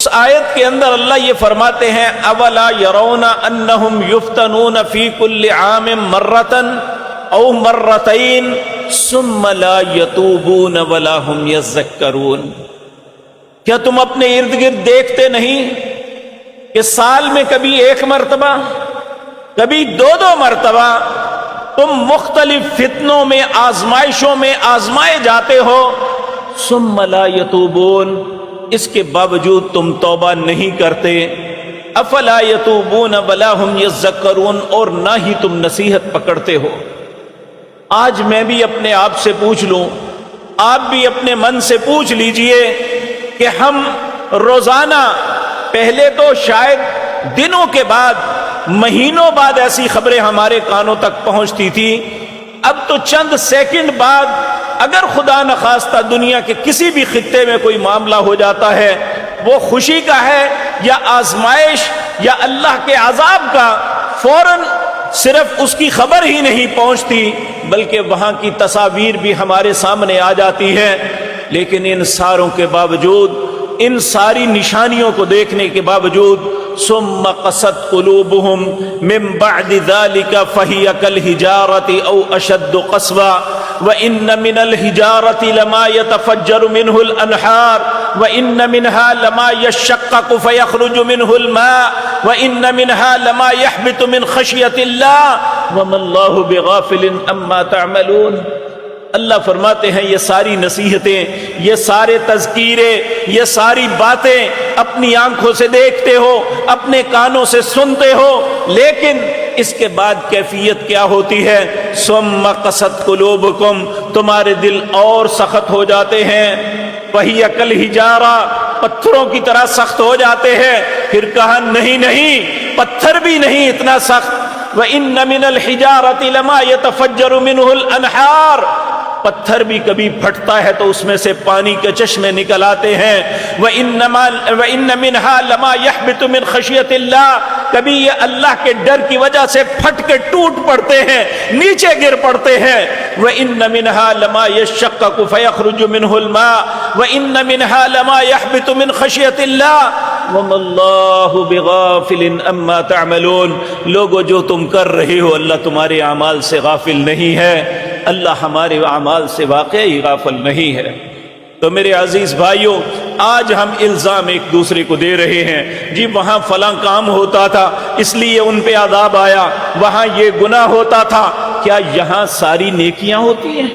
اس آیت کے اندر اللہ یہ فرماتے ہیں اولا یرون انہم یفتنون فی کل عام مرتن او مرتین ثم لا یتوبون ولا هم یذکرون، کیا تم اپنے ارد گرد دیکھتے نہیں کہ سال میں کبھی ایک مرتبہ کبھی دو مرتبہ تم مختلف فتنوں میں آزمائشوں میں آزمائے جاتے ہو، ثم لا یتوبون، اس کے باوجود تم توبہ نہیں کرتے، افلا یتوبون ولا هم یذکرون، اور نہ ہی تم نصیحت پکڑتے ہو۔ آج میں بھی اپنے آپ سے پوچھ لوں، آپ بھی اپنے من سے پوچھ لیجئے کہ ہم روزانہ، پہلے تو شاید دنوں کے بعد مہینوں بعد ایسی خبریں ہمارے کانوں تک پہنچتی تھی، اب تو چند سیکنڈ بعد اگر خدا نخواستہ دنیا کے کسی بھی خطے میں کوئی معاملہ ہو جاتا ہے، وہ خوشی کا ہے یا آزمائش یا اللہ کے عذاب کا، فوراً صرف اس کی خبر ہی نہیں پہنچتی بلکہ وہاں کی تصاویر بھی ہمارے سامنے آ جاتی ہے۔ لیکن ان ساروں کے باوجود، ان ساری نشانیوں کو دیکھنے کے باوجود، ثم قست قلوبهم من بعد ذلك فهي كالحجارة او اشد قسوة وان من الحجارة لما يتفجر منه الانهار وان منها لما يشقق فيخرج منه الماء وان منها لما يحبط من خشية الله وما الله بغافل عما تعملون۔ اللہ فرماتے ہیں یہ ساری نصیحتیں، یہ سارے تذکیرے، یہ ساری باتیں اپنی آنکھوں سے دیکھتے ہو، اپنے کانوں سے سنتے ہو، لیکن اس کے بعد کیفیت کیا ہوتی ہے؟ ثم قست قلوبکم، تمہارے دل اور سخت ہو جاتے ہیں، وہی کالحجارہ، پتھروں کی طرح سخت ہو جاتے ہیں۔ پھر کہا نہیں، پتھر بھی نہیں اتنا سخت، وَإِنَّ مِنَ الْحِجَارَةِ لَمَا يَتَفَجَّرُ مِنْهُ الْأَنْهَارُ، پتھر بھی کبھی پھٹتا ہے تو اس میں سے پانی کے چشمے نکل آتے ہیں۔ وَإِنَّ مِنْهَا لَمَا يَحْبِطُ مِنْ خَشْيَةِ اللَّهِ، کبھی یہ اللہ کے ڈر کی وجہ سے پھٹ کے ٹوٹ پڑتے ہیں، نیچے گر پڑتے ہیں۔ وَإِنَّ مِنْهَا لَمَا يَشَّقَّقُ فَيَخْرُجُ مِنْهُ الْمَاءُ وَإِنَّ مِنْهَا لَمَا يَحْبِطُ مِنْ خَشْيَةِ اللَّهِ وَمَا اللَّهُ بِغَافِلٍ عَمَّا تَعْمَلُونَ۔ لوگو جو تم کر رہے ہو، اللہ تمہارے اعمال سے غافل نہیں ہے، اللہ ہمارے اعمال سے واقعی غافل نہیں ہے۔ تو میرے عزیز بھائیوں، آج ہم الزام ایک دوسرے کو دے رہے ہیں، جی وہاں فلاں کام ہوتا تھا اس لیے ان پہ عذاب آیا، وہاں یہ گناہ ہوتا تھا۔ کیا یہاں ساری نیکیاں ہوتی ہیں؟